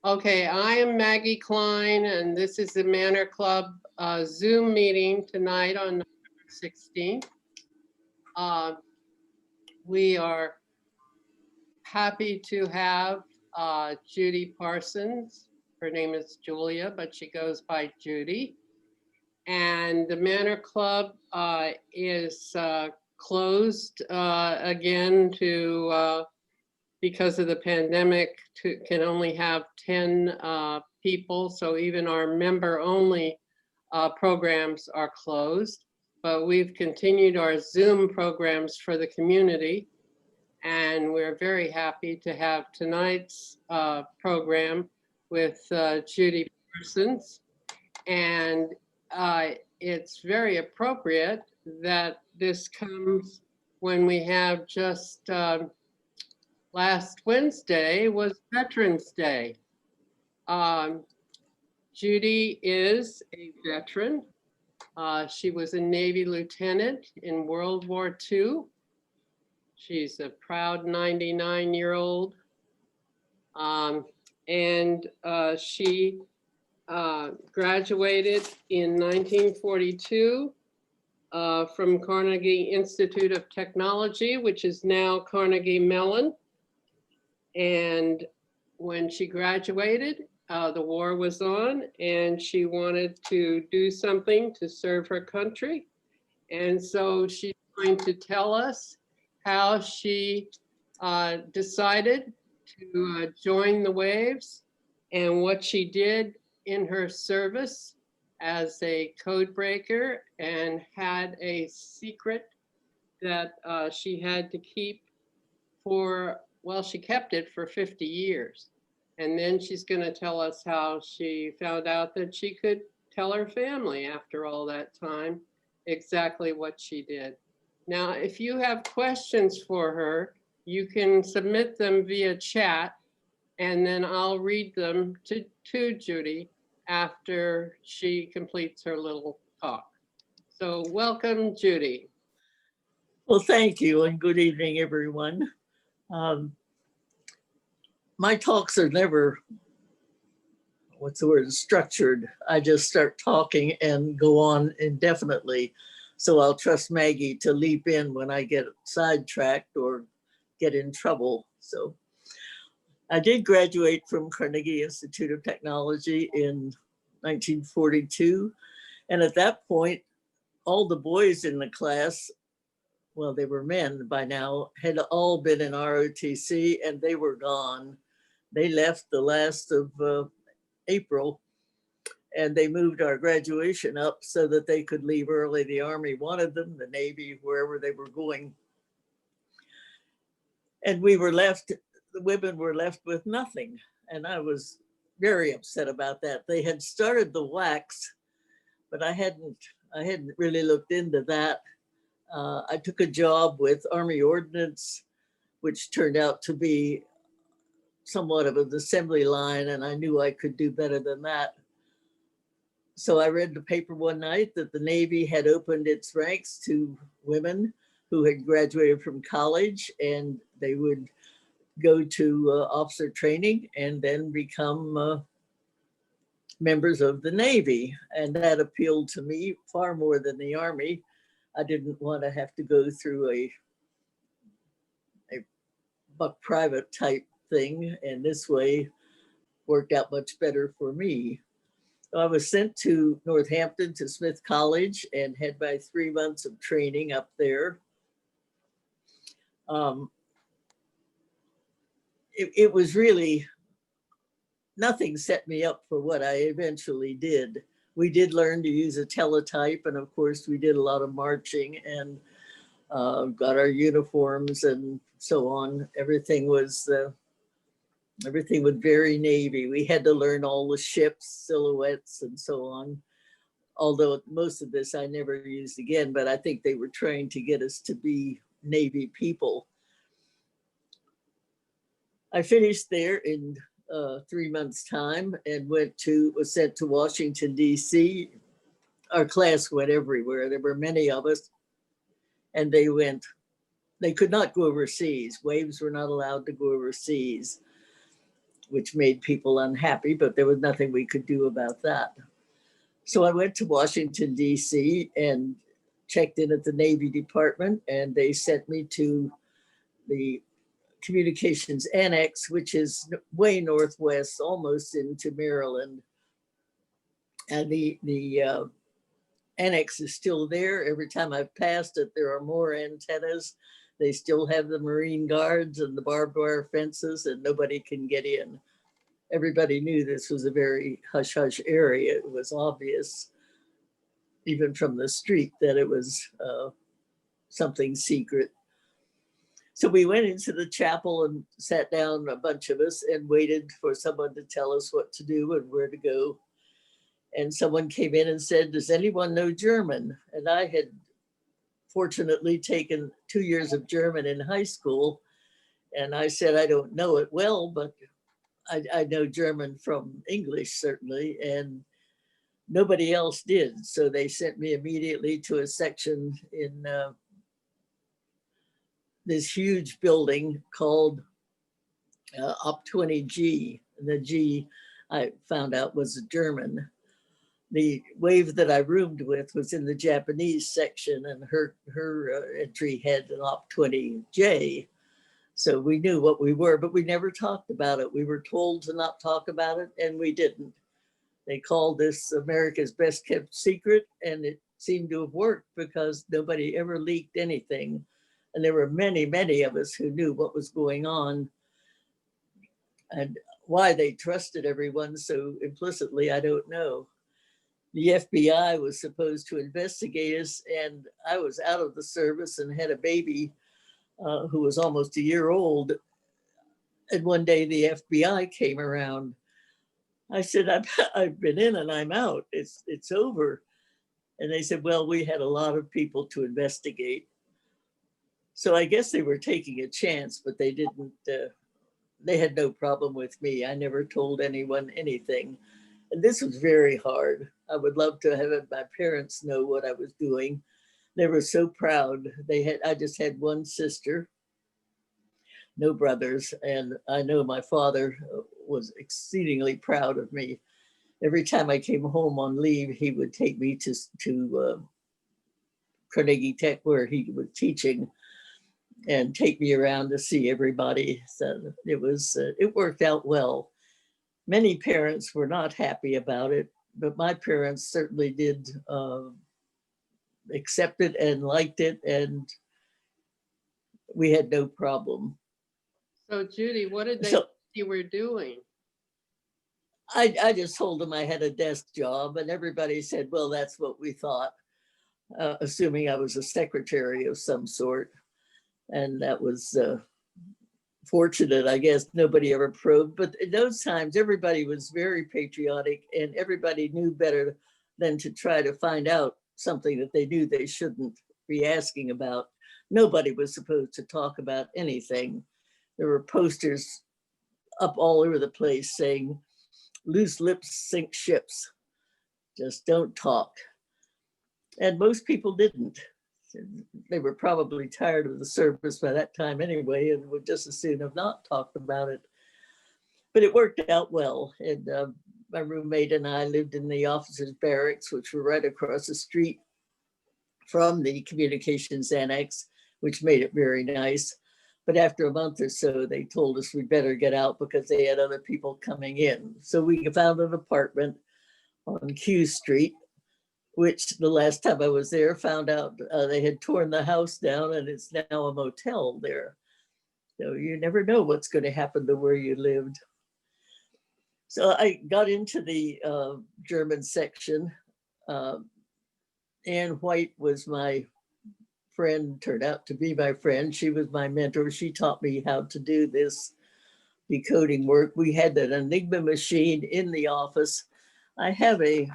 Okay, I am Maggie Klein, and this is the Manor Club Zoom meeting tonight on November 16th. We are happy to have Judy Parsons. Her name is Julia, but she goes by Judy. And the Manor Club is closed again to because of the pandemic, can only have 10 people. So even our member-only programs are closed. But we've continued our Zoom programs for the community. And we're very happy to have tonight's program with Judy Parsons. And it's very appropriate that this comes when we have just last Wednesday was Veterans Day. Judy is a veteran. She was a Navy lieutenant in World War II. She's a proud 99-year-old. And she graduated in 1942 from Carnegie Institute of Technology, which is now Carnegie Mellon. And when she graduated, the war was on and she wanted to do something to serve her country. And so she's going to tell us how she decided to join the Waves and what she did in her service as a code breaker and had a secret that she had to keep for, well, she kept it for 50 years. And then she's going to tell us how she found out that she could tell her family after all that time exactly what she did. Now, if you have questions for her, you can submit them via chat, and then I'll read them to Judy after she completes her little talk. So welcome, Judy. Well, thank you, and good evening, everyone. My talks are never, structured. I just start talking and go on indefinitely. So I'll trust Maggie to leap in when I get sidetracked or get in trouble. So I did graduate from Carnegie Institute of Technology in 1942. And at that point, all the boys in the class, well, they were men by now, had all been in ROTC and they were gone. They left the last of April, and they moved our graduation up so that they could leave early. The Army wanted them, the Navy, wherever they were going. And we were left, the women were left with nothing. And I was very upset about that. They had started the wax, but I hadn't really looked into that. I took a job with Army Ordnance, which turned out to be somewhat of an assembly line, and I knew I could do better than that. So I read the paper one night that the Navy had opened its ranks to women who had graduated from college, and they would go to officer training and then become members of the Navy. And that appealed to me far more than the Army. I didn't want to have to go through a buck private type thing, and this way worked out much better for me. I was sent to Northampton to Smith College and had my 3 months of training up there. It was really, nothing set me up for what I eventually did. We did learn to use a teletype, and of course we did a lot of marching and got our uniforms and so on. Everything was very Navy. We had to learn all the ships, silhouettes, and so on. Although most of this I never used again, but I think they were trying to get us to be Navy people. I finished there in 3 months' time and was sent to Washington, D.C. Our class went everywhere. There were many of us, and they could not go overseas. Waves were not allowed to go overseas. which made people unhappy, but there was nothing we could do about that. So I went to Washington, D.C. and checked in at the Navy Department, and they sent me to the Communications Annex, which is way northwest, almost into Maryland. And the annex is still there. Every time I've passed it, there are more antennas. They still have the Marine Guards and the barbed wire fences, and nobody can get in. Everybody knew this was a very hush-hush area. It was obvious, even from the street, that it was something secret. So we went into the chapel and sat down, a bunch of us, and waited for someone to tell us what to do and where to go. And someone came in and said, "Does anyone know German?" And I had fortunately taken 2 years of German in high school. And I said, "I don't know it well, but I know German from English, certainly." And nobody else did. So they sent me immediately to a section in this huge building called Op 20G. The G, I found out, was German. The wave that I roomed with was in the Japanese section, and her entry had an Op 20J. So we knew what we were, but we never talked about it. We were told to not talk about it, and we didn't. They called this America's best kept secret, and it seemed to have worked because nobody ever leaked anything. And there were many, many of us who knew what was going on. And why they trusted everyone so implicitly, I don't know. The FBI was supposed to investigate us, and I was out of the service and had a baby who was almost a year old. And one day the FBI came around. I said, I've been in and I'm out. It's over. And they said, "Well, we had a lot of people to investigate." So I guess they were taking a chance, but they didn't. They had no problem with me. I never told anyone anything. And this was very hard. I would love to have my parents know what I was doing. They were so proud. I just had one sister, no brothers. And I know my father was exceedingly proud of me. Every time I came home on leave, he would take me to Carnegie Tech, where he was teaching, and take me around to see everybody. So it worked out well. Many parents were not happy about it, but my parents certainly did accept it and liked it, and we had no problem. So Judy, what did they So think you were doing? I just told them I had a desk job, and everybody said, "Well, that's what we thought," assuming I was a secretary of some sort. And that was fortunate, I guess. Nobody ever probed, but in those times, everybody was very patriotic, and everybody knew better than to try to find out something that they knew they shouldn't be asking about. Nobody was supposed to talk about anything. There were posters up all over the place saying, "Loose lips sink ships. Just don't talk." And most people didn't. They were probably tired of the service by that time anyway, and would just as soon have not talked about it. But it worked out well. And my roommate and I lived in the officers' barracks, which were right across the street from the Communications Annex, which made it very nice. But after a month or so, they told us we'd better get out because they had other people coming in. So we found an apartment on Q Street, which the last time I was there, found out they had torn the house down, and it's now a motel there. So you never know what's going to happen to where you lived. So I got into the German section. Ann White was my friend, turned out to be my friend. She was my mentor. She taught me how to do this decoding work. We had an Enigma machine in the office. I have a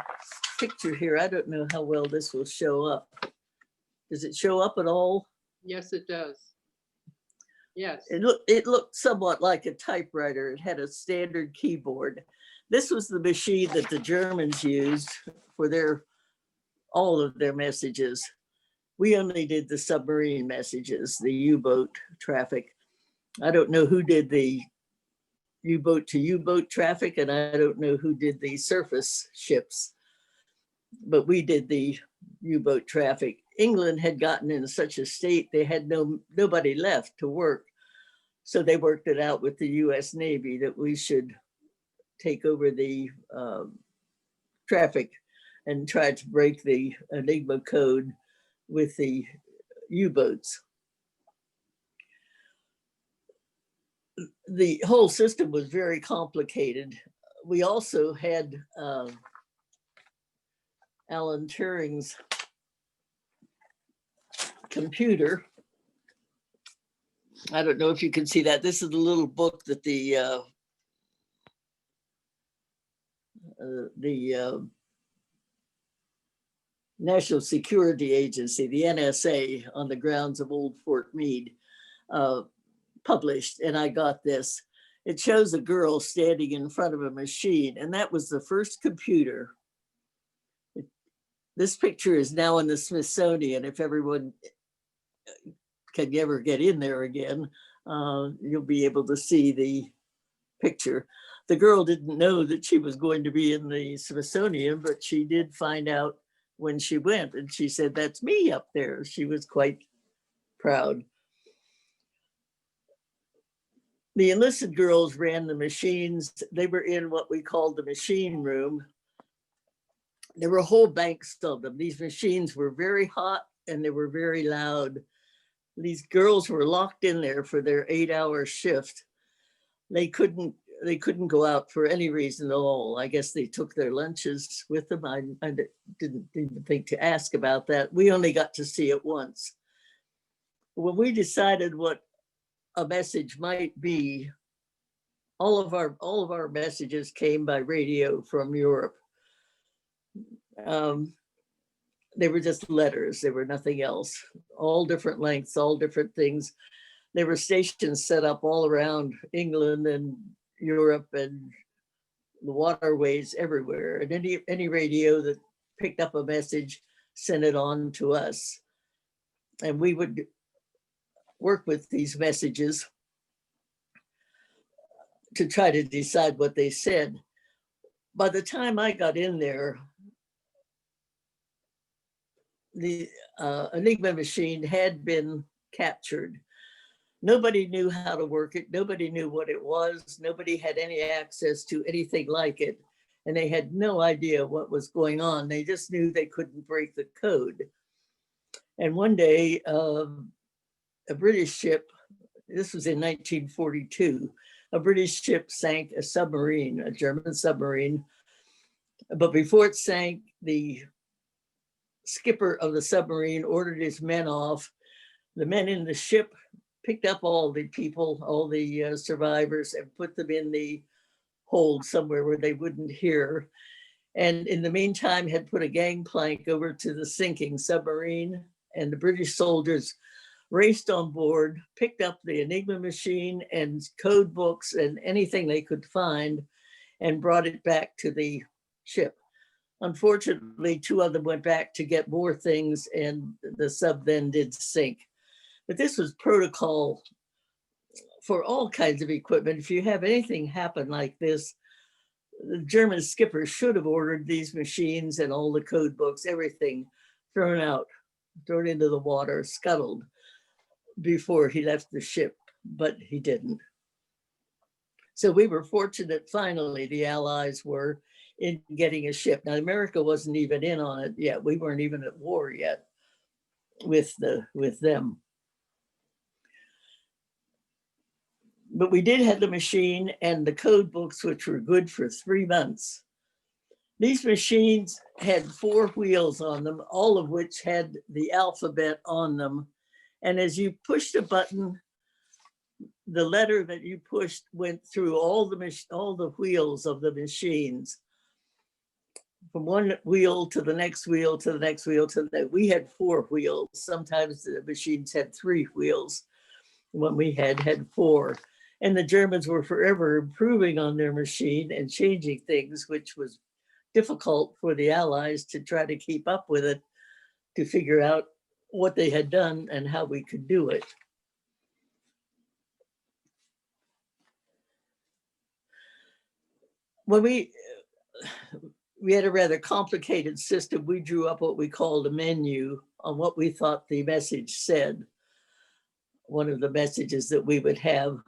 picture here. I don't know how well this will show up. Does it show up at all? Yes, it does. Yes. It looked somewhat like a typewriter. It had a standard keyboard. This was the machine that the Germans used for all of their messages. We only did the submarine messages, the U-boat traffic. I don't know who did the U-boat to U-boat traffic, and I don't know who did the surface ships, but we did the U-boat traffic. England had gotten in such a state they had nobody left to work, so they worked it out with the U.S. Navy that we should take over the traffic and try to break the Enigma code with the U-boats. The whole system was very complicated. We also had Alan Turing's computer. I don't know if you can see that. This is the little book that the National Security Agency, the NSA, on the grounds of Old Fort Meade, published, and I got this. It shows a girl standing in front of a machine, and that was the first computer. This picture is now in the Smithsonian. If everyone can ever get in there again, you'll be able to see the picture. The girl didn't know that she was going to be in the Smithsonian, but she did find out when she went, and she said, "That's me up there." She was quite proud. The enlisted girls ran the machines. They were in what we called the machine room. There were whole banks of them. These machines were very hot and they were very loud. These girls were locked in there for their 8-hour shift. They couldn't go out for any reason at all. I guess they took their lunches with them. I didn't even think to ask about that. We only got to see it once. When we decided what a message might be, all of our messages came by radio from Europe. They were just letters. They were nothing else. All different lengths, all different things. There were stations set up all around England and Europe and the waterways everywhere. And any radio that picked up a message sent it on to us. And we would work with these messages to try to decide what they said. By the time I got in there, the Enigma machine had been captured. Nobody knew how to work it. Nobody knew what it was. Nobody had any access to anything like it. And they had no idea what was going on. They just knew they couldn't break the code. And one day, a British ship, this was in 1942, a British ship sank a submarine, a German submarine. But before it sank, the skipper of the submarine ordered his men off. The men in the ship picked up all the people, all the survivors, and put them in the hold somewhere where they wouldn't hear. And in the meantime, had put a gangplank over to the sinking submarine, and the British soldiers raced on board, picked up the Enigma machine and code books and anything they could find, and brought it back to the ship. Unfortunately, 2 of them went back to get more things, and the sub then did sink. But this was protocol for all kinds of equipment. If you have anything happen like this, the German skipper should have ordered these machines and all the code books, everything thrown out, thrown into the water, scuttled before he left the ship, but he didn't. So we were fortunate, finally, the Allies were in getting a ship. Now, America wasn't even in on it yet. We weren't even at war yet with them. But we did have the machine and the code books, which were good for 3 months. These machines had 4 wheels on them, all of which had the alphabet on them. And as you pushed a button, the letter that you pushed went through all the wheels of the machines, from one wheel to the next wheel to the next wheel to the. We had 4 wheels. Sometimes the machines had 3 wheels. When we had 4. And the Germans were forever improving on their machine and changing things, which was difficult for the Allies to try to keep up with it, to figure out what they had done and how we could do it. when we had a rather complicated system. We drew up what we called a menu on what we thought the message said. One of the messages that we would have.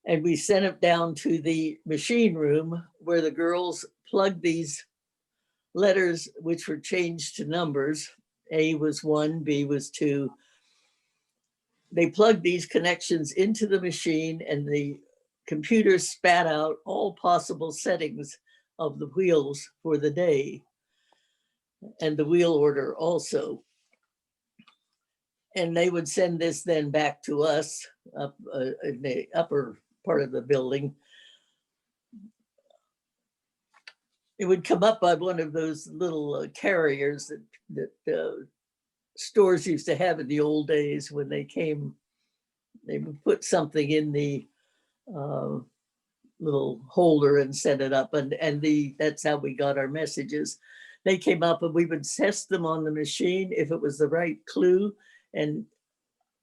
And we sent it down to the machine room where the girls plugged these letters, which were changed to numbers. A was 1, B was 2. They plugged these connections into the machine, and the computer spat out all possible settings of the wheels for the day, and the wheel order also. And they would send this then back to us up in the upper part of the building. It would come up by one of those little carriers that stores used to have in the old days when they came. They would put something in the little holder and set it up, and that's how we got our messages. They came up and we would test them on the machine. If it was the right clue and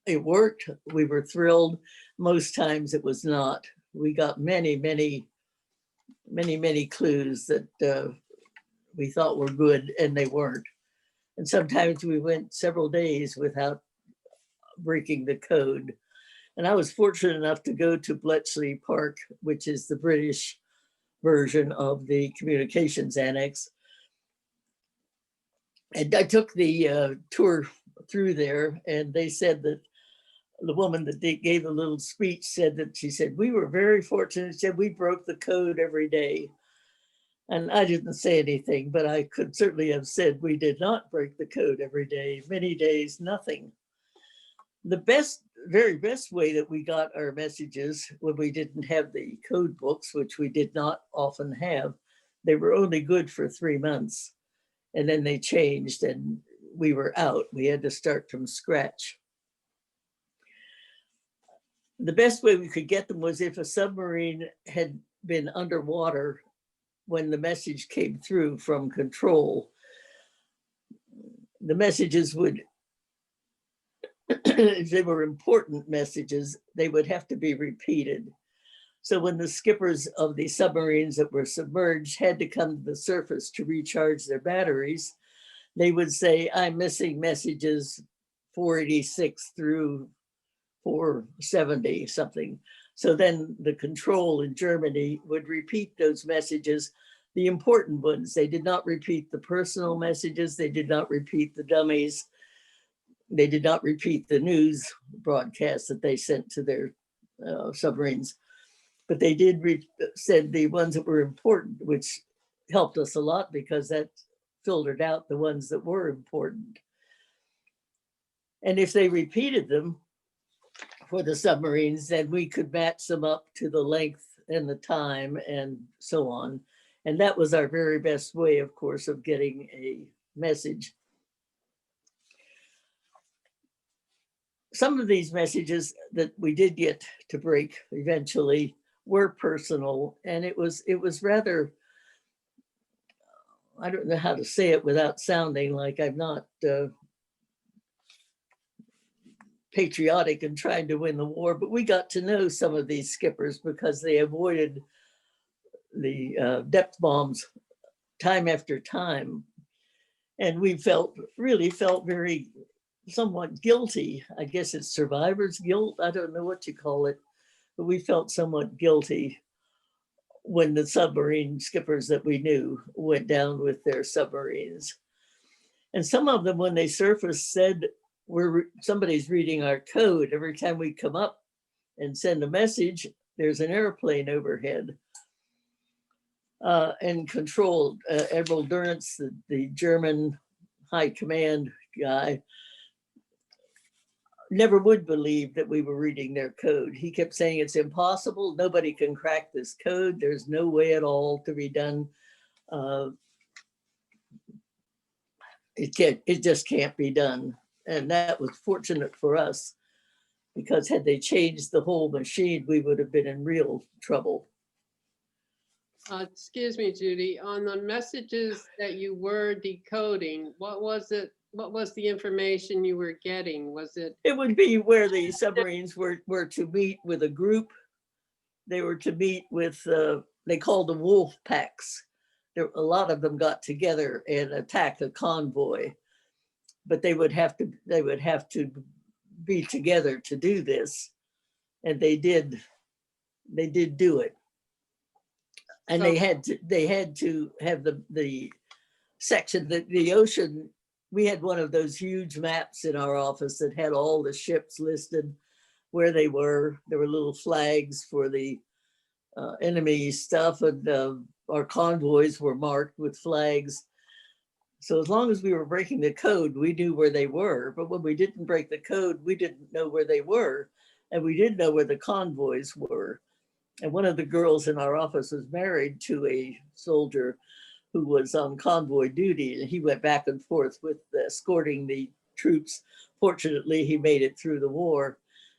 it worked, we were thrilled. Most times it was not. We got many clues that we thought were good and they weren't. And sometimes we went several days without breaking the code. And I was fortunate enough to go to Bletchley Park, which is the British version of the communications annex. And I took the tour through there, and they said that the woman that they gave a little speech said that she said, we were very fortunate. She said, we broke the code every day. And I didn't say anything, but I could certainly have said we did not break the code every day. Many days, nothing. The very best way that we got our messages when we didn't have the code books, which we did not often have, they were only good for 3 months. And then they changed and we were out. We had to start from scratch. The best way we could get them was if a submarine had been underwater when the message came through from control. The messages would, if they were important messages, they would have to be repeated. So when the skippers of the submarines that were submerged had to come to the surface to recharge their batteries, they would say, I'm missing messages 486 through 470 something. So then the control in Germany would repeat those messages, the important ones. They did not repeat the personal messages. They did not repeat the dummies. They did not repeat the news broadcasts that they sent to their submarines. But they did said the ones that were important, which helped us a lot because that filtered out the ones that were important. And if they repeated them for the submarines, then we could match them up to the length and the time and so on. And that was our very best way, of course, of getting a message. Some of these messages that we did get to break eventually were personal, and it was rather, I don't know how to say it without sounding like I'm not patriotic and trying to win the war, but we got to know some of these skippers because they avoided the depth bombs time after time. And we really felt very somewhat guilty. I guess it's survivor's guilt. I don't know what you call it, but we felt somewhat guilty when the submarine skippers that we knew went down with their submarines. And some of them, when they surfaced, said, somebody's reading our code. Every time we come up and send a message, there's an airplane overhead. And controlled, Admiral Durrance, the German high command guy, never would believe that we were reading their code. He kept saying it's impossible. Nobody can crack this code. There's no way at all to be done. It just can't be done. And that was fortunate for us because had they changed the whole machine, we would have been in real trouble. Excuse me, Judy, on the messages that you were decoding, what was it? What was the information you were getting? Was it? It would be where the submarines were to meet with a group. They were to meet with they called them wolf packs. A lot of them got together and attacked a convoy, but they would have to be together to do this, and they did do it. And So- they had to have the section that the ocean. We had one of those huge maps in our office that had all the ships listed, where they were. There were little flags for the enemy stuff, and our convoys were marked with flags. So as long as we were breaking the code, we knew where they were. But when we didn't break the code, we didn't know where they were, and we didn't know where the convoys were. And one of the girls in our office was married to a soldier who was on convoy duty, and he went back and forth with escorting the troops. Fortunately, he made it through the war,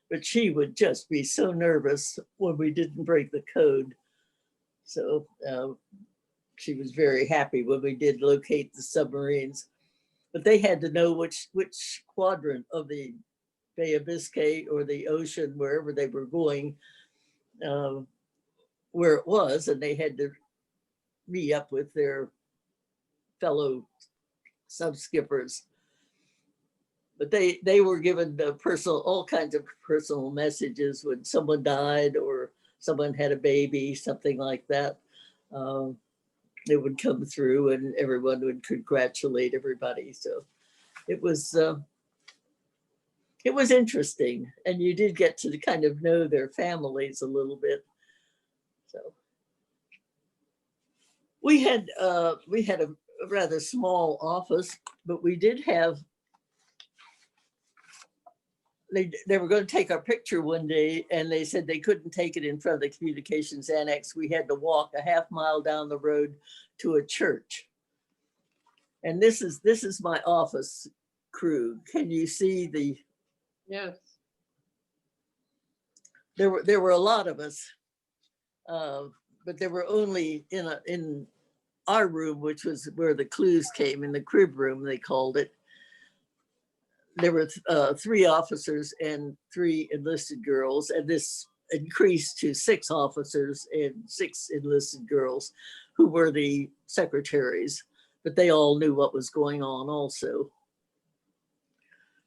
but she would just be so nervous when we didn't break the code. So she was very happy when we did locate the submarines, but they had to know which quadrant of the Bay of Biscay or the ocean, wherever they were going, where it was, and they had to meet up with their fellow sub-skippers. But they were given all kinds of personal messages when someone died or someone had a baby, something like that. They would come through and everyone would congratulate everybody. So it was interesting, and you did get to kind of know their families a little bit. So we had a rather small office, but we did have. They were going to take our picture one day, and they said they couldn't take it in front of the communications annex. We had to walk a half mile down the road to a church. And this is my office crew. Can you see the? Yes. There were a lot of us, but there were only in our room, which was where the clues came, in the crib room they called it. There were 3 officers and 3 enlisted girls, and this increased to 6 officers and 6 enlisted girls who were the secretaries, but they all knew what was going on also.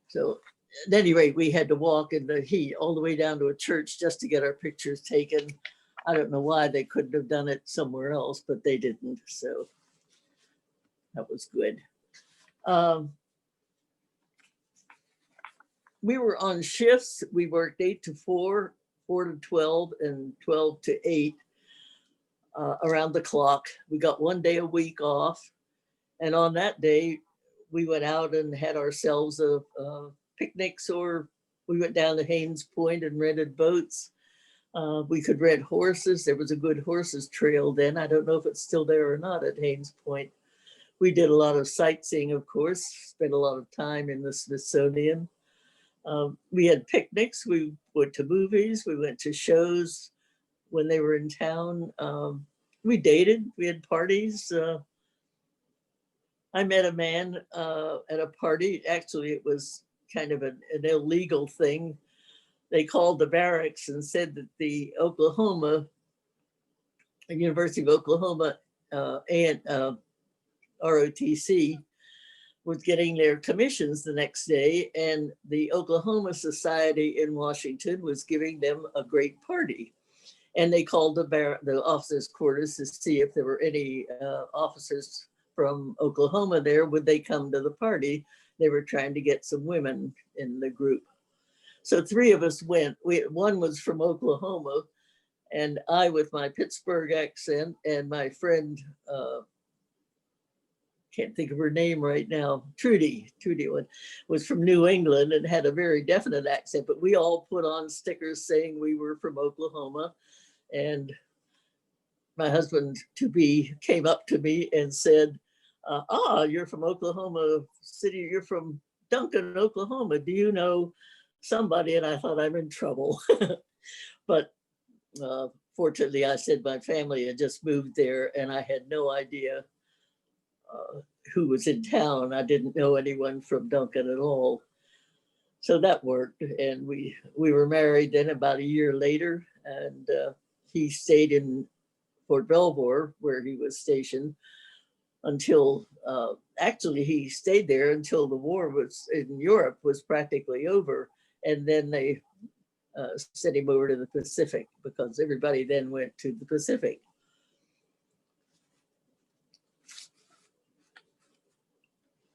So at any rate, we had to walk in the heat all the way down to a church just to get our pictures taken. I don't know why they couldn't have done it somewhere else, but they didn't. So that was good. We were on shifts. We worked 8 to 4, 4 to 12, and 12 to 8 around the clock. We got 1 day a week off. And on that day, we went out and had ourselves a picnics, or we went down to Haynes Point and rented boats. We could rent horses. There was a good horses trail then. I don't know if it's still there or not at Haynes Point. We did a lot of sightseeing, of course, spent a lot of time in the Smithsonian. We had picnics. We went to movies. We went to shows when they were in town. We dated. We had parties. I met a man at a party. Actually, it was kind of an illegal thing. They called the barracks and said that the University of Oklahoma and ROTC was getting their commissions the next day, and the Oklahoma Society in Washington was giving them a great party. And they called the officers' quarters to see if there were any officers from Oklahoma there. Would they come to the party? They were trying to get some women in the group. So 3 of us went. One was from Oklahoma, and I, with my Pittsburgh accent, and my friend, can't think of her name right now, Trudy was from New England and had a very definite accent, but we all put on stickers saying we were from Oklahoma. And my husband to-be came up to me and said, you're from Oklahoma City, you're from Duncan, Oklahoma. Do you know somebody? And I thought, I'm in trouble. But fortunately, I said my family had just moved there and I had no idea who was in town. I didn't know anyone from Duncan at all. So that worked. And we were married then about a year later, and he stayed in Fort Belvoir, where he was stationed, until actually he stayed there until the war was in Europe was practically over, and then they sent him over to the Pacific because everybody then went to the Pacific.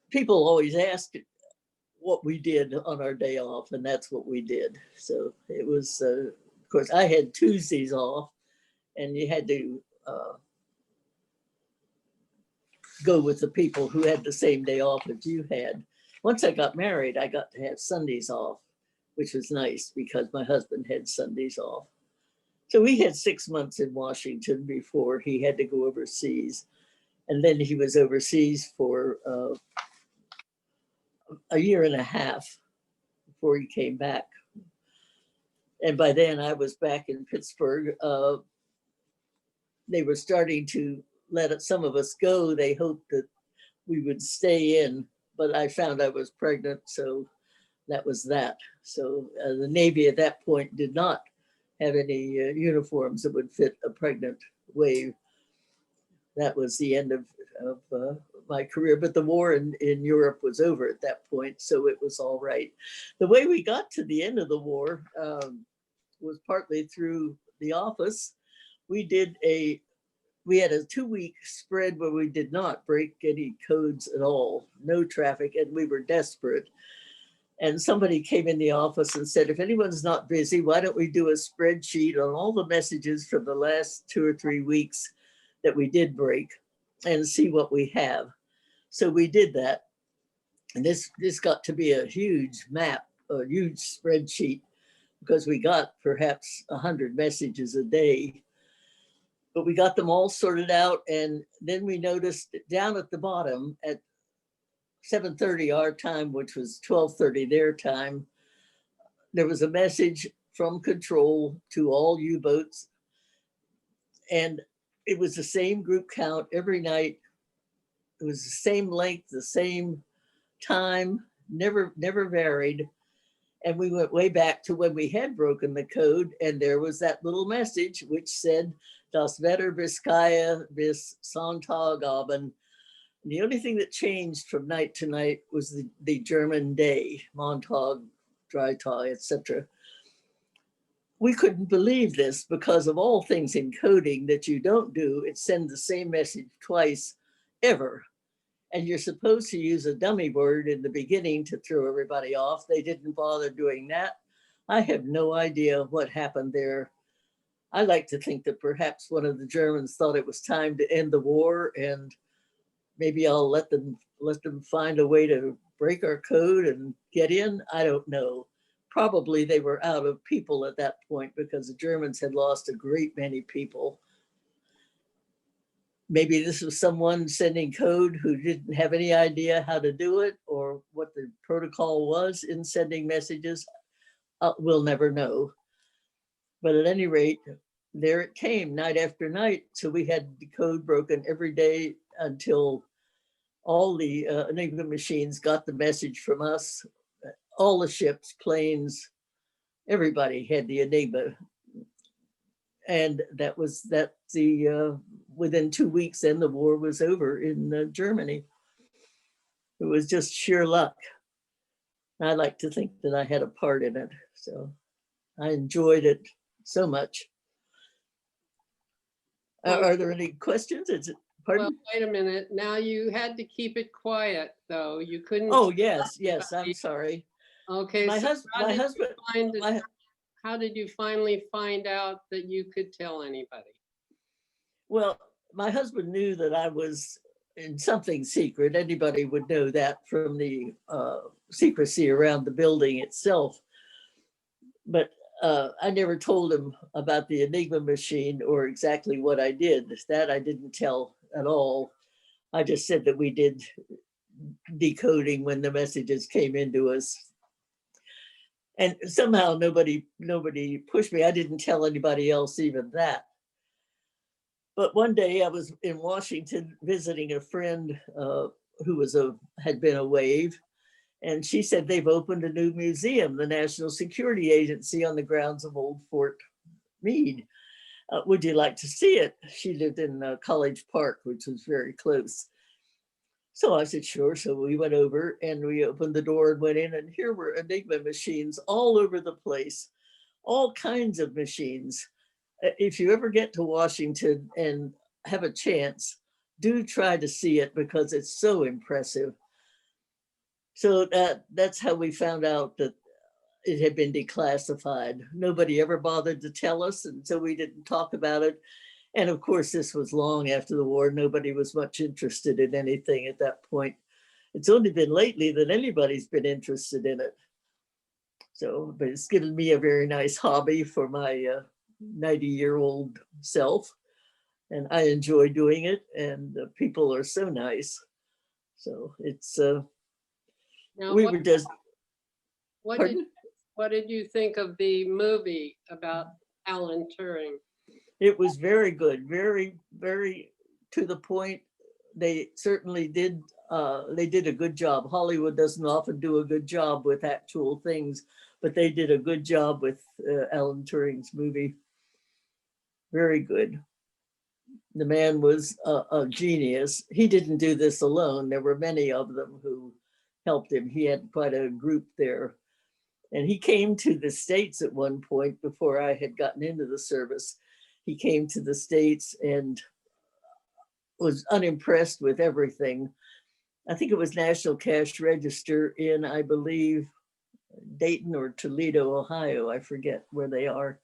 People always ask what we did on our day off, and that's what we did. So it was, of course, I had Tuesdays off, and you had to go with the people who had the same day off as you had. Once I got married, I got to have Sundays off, which was nice because my husband had Sundays off. So we had 6 months in Washington before he had to go overseas. And then he was overseas for a year and a half before he came back. And by then I was back in Pittsburgh. They were starting to let some of us go. They hoped that we would stay in, but I found I was pregnant, so that was that. So the Navy at that point did not have any uniforms that would fit a pregnant wave. That was the end of my career, but the war in Europe was over at that point, so it was all right. The way we got to the end of the war was partly through the office. We had a 2-week spread where we did not break any codes at all, no traffic, and we were desperate. And somebody came in the office and said, if anyone's not busy, why don't we do a spreadsheet on all the messages from the last 2 or 3 weeks that we did break and see what we have. So we did that. And this got to be a huge map, a huge spreadsheet, because we got perhaps 100 messages a day. But we got them all sorted out. And then we noticed down at the bottom at 7:30 our time, which was 12:30 their time, there was a message from control to all U-boats. And it was the same group count every night. It was the same length, the same time, never varied. And we went way back to when we had broken the code, and there was that little message which said, Das Wetter Vizcaya bis Sonntagabend. The only thing that changed from night to night was the German day, Montag, Dreitag, etc. We couldn't believe this because of all things in coding that you don't do. It sends the same message twice ever. And you're supposed to use a dummy word in the beginning to throw everybody off. They didn't bother doing that. I have no idea what happened there. I like to think that perhaps one of the Germans thought it was time to end the war, and maybe I'll let them find a way to break our code and get in. I don't know. Probably they were out of people at that point because the Germans had lost a great many people. Maybe this was someone sending code who didn't have any idea how to do it or what the protocol was in sending messages. We'll never know. But at any rate, there it came night after night. So we had the code broken every day until all the Enigma machines got the message from us. All the ships, planes, everybody had the Enigma. And within 2 weeks, then the war was over in Germany. It was just sheer luck. I like to think that I had a part in it. So I enjoyed it so much. Are there any questions? Pardon? Well, wait a minute. Now you had to keep it quiet, though. You couldn't. Oh, yes. I'm sorry. Okay. My so husband. How did you finally find out that you could tell anybody? Well, my husband knew that I was in something secret. Anybody would know that from the secrecy around the building itself. But I never told him about the Enigma machine or exactly what I did. That I didn't tell at all. I just said that we did decoding when the messages came into us. And somehow nobody pushed me. I didn't tell anybody else even that. But one day I was in Washington visiting a friend who had been a wave. And she said they've opened a new museum, the National Security Agency, on the grounds of old Fort Meade. Would you like to see it? She lived in College Park, which was very close. So I said, sure. So we went over and we opened the door and went in, and here were Enigma machines all over the place, all kinds of machines. If you ever get to Washington and have a chance, do try to see it because it's so impressive. So that's how we found out that it had been declassified. Nobody ever bothered to tell us, and so we didn't talk about it. And of course, this was long after the war. Nobody was much interested in anything at that point. It's only been lately that anybody's been interested in it. So, but it's given me a very nice hobby for my 90-year-old self. And I enjoy doing it, and people are so nice. So it's, Now, we were just, what pardon? what did you think of the movie about Alan Turing? It was very good, very, very to the point. They certainly did, they did a good job. Hollywood doesn't often do a good job with actual things, but they did a good job with Alan Turing's movie. Very good. The man was a genius. He didn't do this alone. There were many of them who helped him. He had quite a group there. And he came to the States at one point before I had gotten into the service. He came to the States and was unimpressed with everything. I think it was National Cash Register in, I believe, Dayton or Toledo, Ohio. I forget where they are.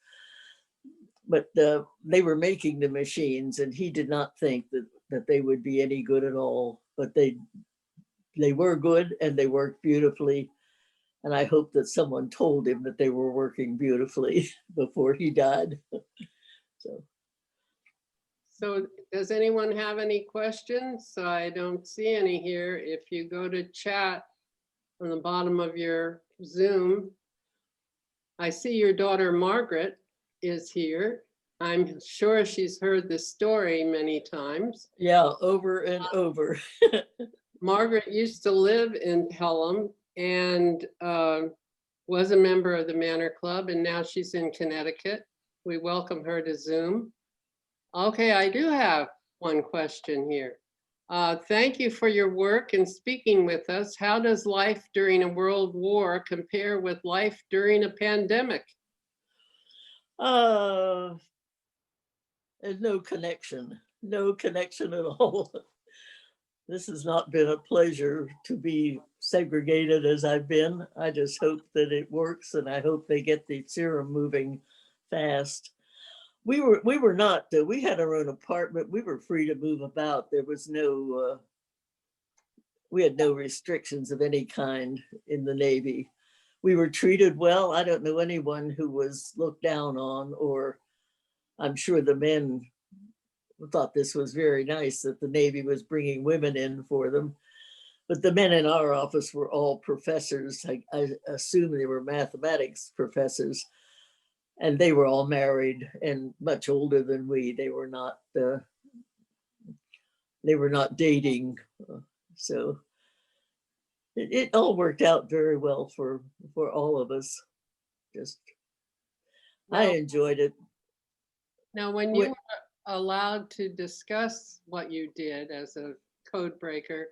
But they were making the machines, and he did not think that they would be any good at all. But they were good, and they worked beautifully. And I hope that someone told him that they were working beautifully before he died. So does anyone have any questions? So I don't see any here. If you go to chat on the bottom of your Zoom, I see your daughter Margaret is here. I'm sure she's heard this story many times. Yeah, over and over. Margaret used to live in Pelham and was a member of the Manor Club, and now she's in Connecticut. We welcome her to Zoom. Okay, I do have one question here. Thank you for your work and speaking with us. How does life during a world war compare with life during a pandemic? There's no connection at all. This has not been a pleasure to be segregated as I've been. I just hope that it works, and I hope they get the serum moving fast. We were not, we had our own apartment. We were free to move about. There was no, we had no restrictions of any kind in the Navy. We were treated well. I don't know anyone who was looked down on, or I'm sure the men thought this was very nice that the Navy was bringing women in for them. But the men in our office were all professors. I assume they were mathematics professors. And they were all married and much older than we. They were not dating. So it all worked out very well for all of us. Just, Now, I enjoyed it. Now, when you were allowed to discuss what you did as a code breaker,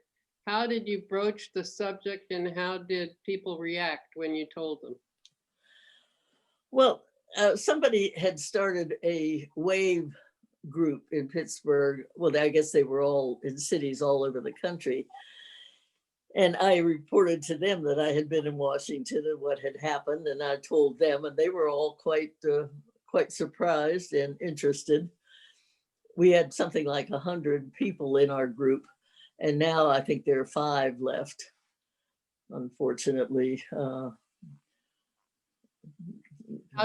how did you broach the subject, and how did people react when you told them? Well, somebody had started a WAVE group in Pittsburgh. Well, I guess they were all in cities all over the country. And I reported to them that I had been in Washington and what had happened. And I told them, and they were all quite surprised and interested. We had something like 100 people in our group. And now I think there are 5 left, unfortunately. How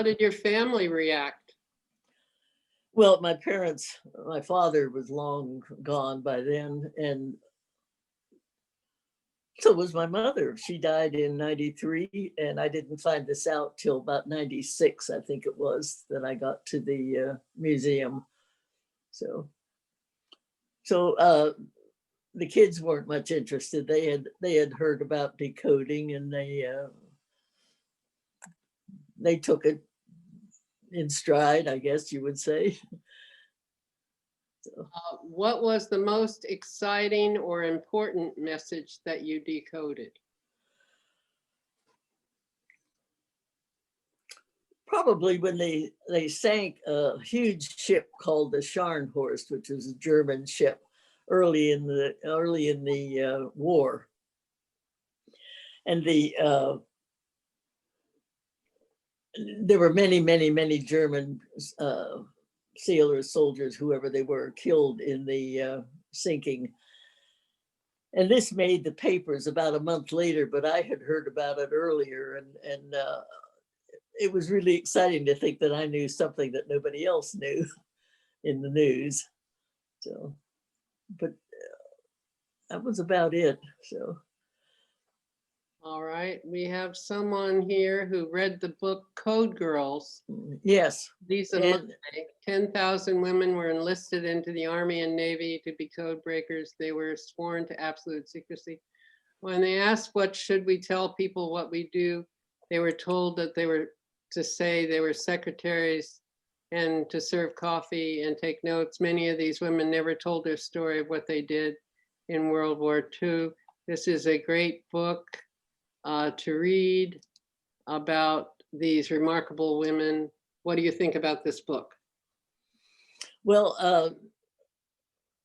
did your family react? Well, my father was long gone by then, and so was my mother. She died in 93, and I didn't find this out till about 96, I think it was, that I got to the museum. So the kids weren't much interested. They had heard about decoding, and they took it in stride, I guess you would say. So, What was the most exciting or important message that you decoded? probably when they sank a huge ship called the Scharnhorst, which was a German ship early in the war, and there were many German sailors, soldiers, whoever they were, killed in the sinking. And this made the papers about a month later, but I had heard about it earlier, and it was really exciting to think that I knew something that nobody else knew in the news. So, but that was about it. So. All right, we have someone here who read the book Code Girls. Yes. Lisa Monday. 10,000 women were enlisted into the Army and Navy to be code breakers. They were sworn to absolute secrecy. When they asked what should we tell people what we do, they were told that they were to say they were secretaries and to serve coffee and take notes. Many of these women never told their story of what they did in World War II. This is a great book to read about these remarkable women. What do you think about this book? Well,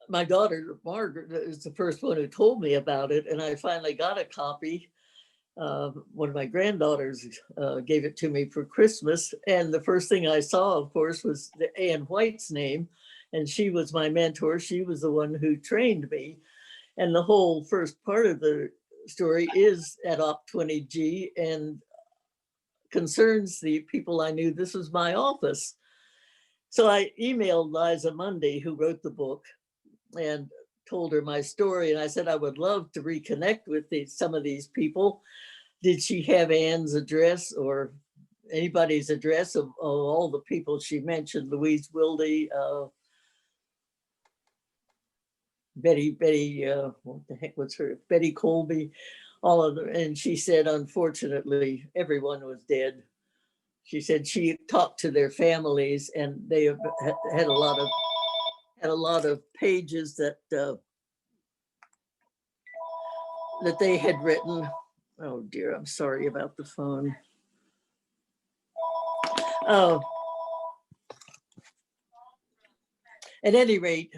my daughter, Margaret, is the first one who told me about it, and I finally got a copy. One of my granddaughters gave it to me for Christmas, and the first thing I saw, of course, was Ann White's name, and she was my mentor. She was the one who trained me, and the whole first part of the story is at Op 20G and concerns the people I knew. This was my office. So I emailed Liza Monday, who wrote the book, and told her my story. And I said, I would love to reconnect with some of these people. Did she have Ann's address or anybody's address of all the people she mentioned? Louise Wilde, Betty, what the heck was her? Betty Colby, all of them. And she said, unfortunately, everyone was dead. She said she talked to their families, and they had a lot of pages that that they had written. Oh dear, I'm sorry about the phone. Oh, at any rate,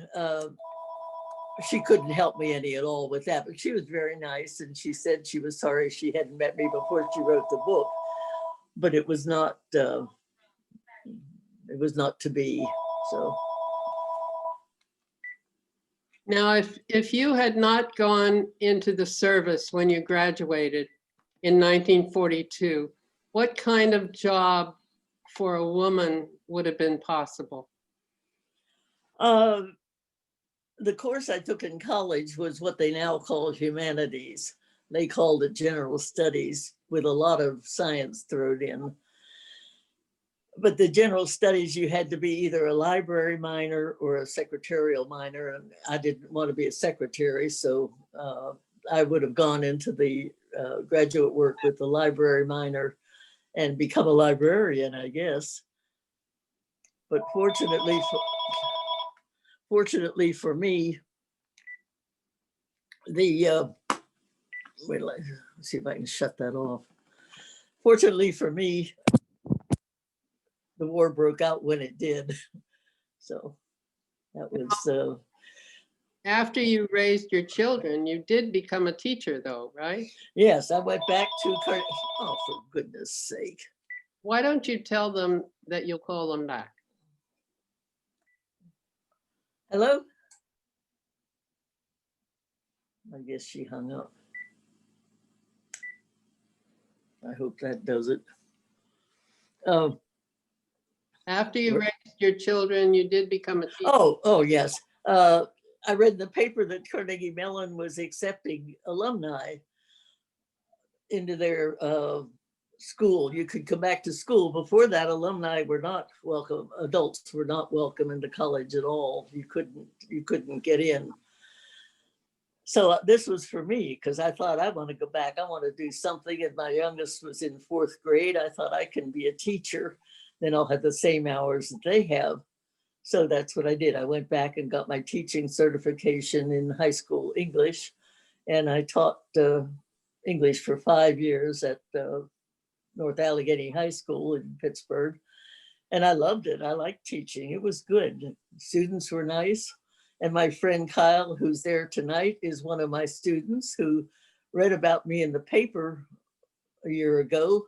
she couldn't help me any at all with that, but she was very nice, and she said she was sorry she hadn't met me before she wrote the book, but it was not to be. So Now, if you had not gone into the service when you graduated in 1942, what kind of job for a woman would have been possible? the course I took in college was what they now call humanities. They called it general studies with a lot of science thrown in. But the general studies, you had to be either a library minor or a secretarial minor. And I didn't want to be a secretary, so I would have gone into the graduate work with the library minor and become a librarian, I guess. But fortunately for me, the wait, let's see if I can shut that off. Fortunately for me, the war broke out when it did. So that was. After you raised your children, you did become a teacher though, right? Yes, I went back to, oh, for goodness sake. Why don't you tell them that you'll call them back? Hello? I guess she hung up. I hope that does it. After you raised your children, you did become a teacher. Oh, yes. I read in the paper that Carnegie Mellon was accepting alumni into their school. You could come back to school. Before that, alumni were not welcome. Adults were not welcome into college at all. You couldn't get in. So this was for me, because I thought, I want to go back. I want to do something. And my youngest was in 4th grade. I thought I can be a teacher. then I'll have the same hours that they have. So that's what I did. I went back and got my teaching certification in high school English, and I taught English for 5 years at North Allegheny High School in Pittsburgh. And I loved it. I liked teaching. It was good. Students were nice. And my friend Kyle, who's there tonight, is one of my students who read about me in the paper a year ago.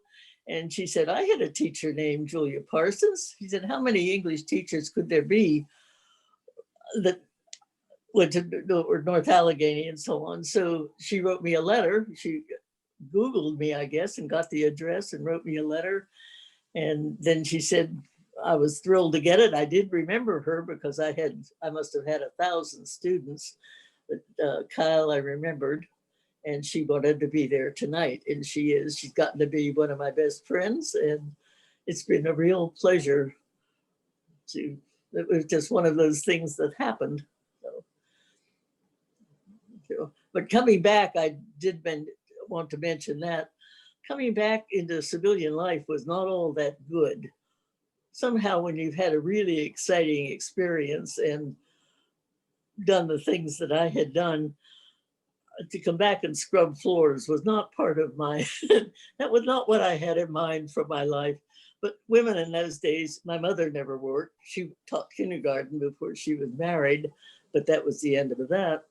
And she said, I had a teacher named Julia Parsons. She said, how many English teachers could there be that went to North Allegheny and so on? So she wrote me a letter. She Googled me, I guess, and got the address and wrote me a letter. And then she said, I was thrilled to get it. I did remember her because I must have had 1,000 students. But Kyle, I remembered, and she wanted to be there tonight. And she is. She's gotten to be one of my best friends. And it's been a real pleasure it was just one of those things that happened. So, but coming back, I did want to mention that coming back into civilian life was not all that good. Somehow when you've had a really exciting experience and done the things that I had done, to come back and scrub floors was not part of my, that was not what I had in mind for my life. But women in those days, my mother never worked. She taught kindergarten before she was married, but that was the end of that.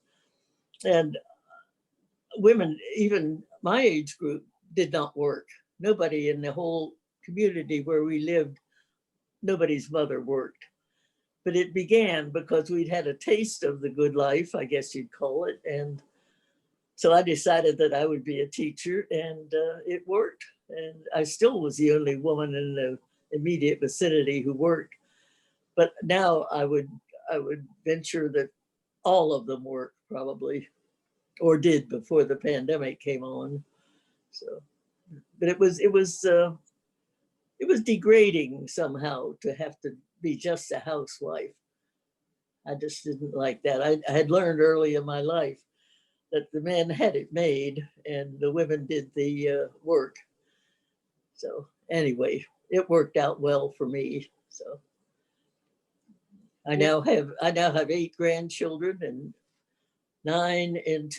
And women, even my age group, did not work. Nobody in the whole community where we lived, nobody's mother worked. But it began because we'd had a taste of the good life, I guess you'd call it. And so I decided that I would be a teacher, and it worked. And I still was the only woman in the immediate vicinity who worked. But now I would venture that all of them work probably, or did before the pandemic came on. So, but it was degrading somehow to have to be just a housewife. I just didn't like that. I had learned early in my life that the men had it made and the women did the work. So anyway, it worked out well for me. So I now have 8 grandchildren and 9 and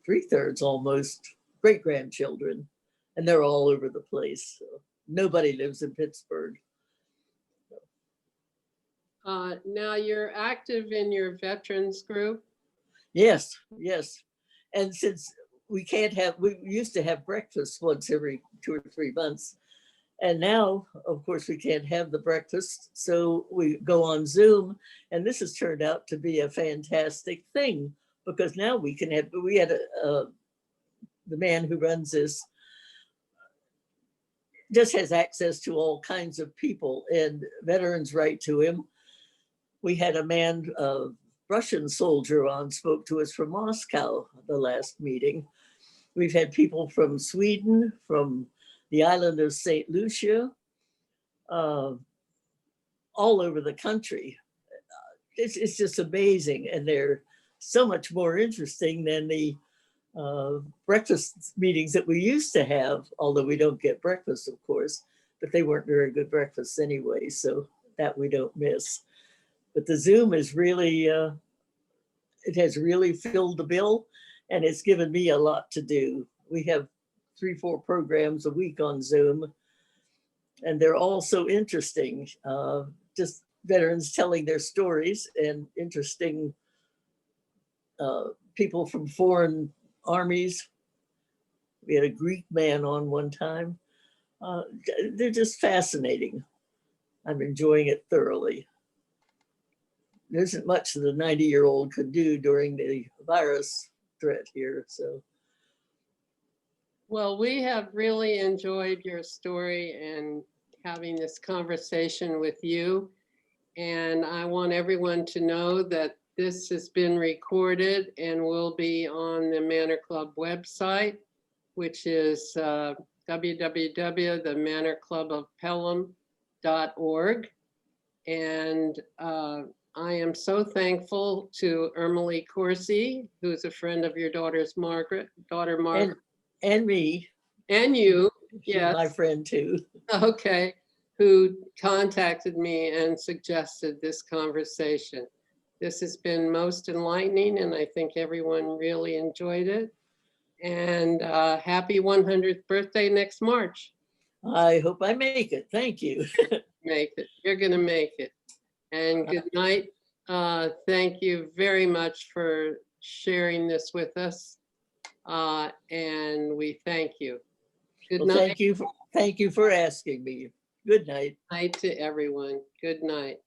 3/3 almost great grandchildren, and they're all over the place. So nobody lives in Pittsburgh. Now you're active in your veterans group. Yes. And since we used to have breakfast once every 2 or 3 months. And now, of course, we can't have the breakfast. So we go on Zoom. And this has turned out to be a fantastic thing because now we had the man who runs this just has access to all kinds of people, and veterans write to him. We had a man, Russian soldier on, spoke to us from Moscow the last meeting. We've had people from Sweden, from the island of St. Lucia, all over the country. It's just amazing. And they're so much more interesting than the breakfast meetings that we used to have, although we don't get breakfast, of course, but they weren't very good breakfasts anyway, so that we don't miss. But the Zoom is really, it has really filled the bill, and it's given me a lot to do. We have 3-4 programs a week on Zoom, and they're all so interesting. Just veterans telling their stories and interesting people from foreign armies. We had a Greek man on one time. They're just fascinating. I'm enjoying it thoroughly. There isn't much that a 90-year-old could do during the virus threat here, so. Well, we have really enjoyed your story and having this conversation with you. And I want everyone to know that this has been recorded and will be on the Manor Club website, which is www.themanorclubofpelham.org. And I am so thankful to Ermelie Corsi, who's a friend of your daughter Margaret. And me. And you. She's my Yes. friend too. Okay, who contacted me and suggested this conversation. This has been most enlightening, and I think everyone really enjoyed it. And happy 100th birthday next March. I hope I make it. Thank you. Make it. You're going to make it. And good night. Thank you very much for sharing this with us. And we thank you. Good Well, night. thank you for asking me. Good night. Night to everyone. Good night.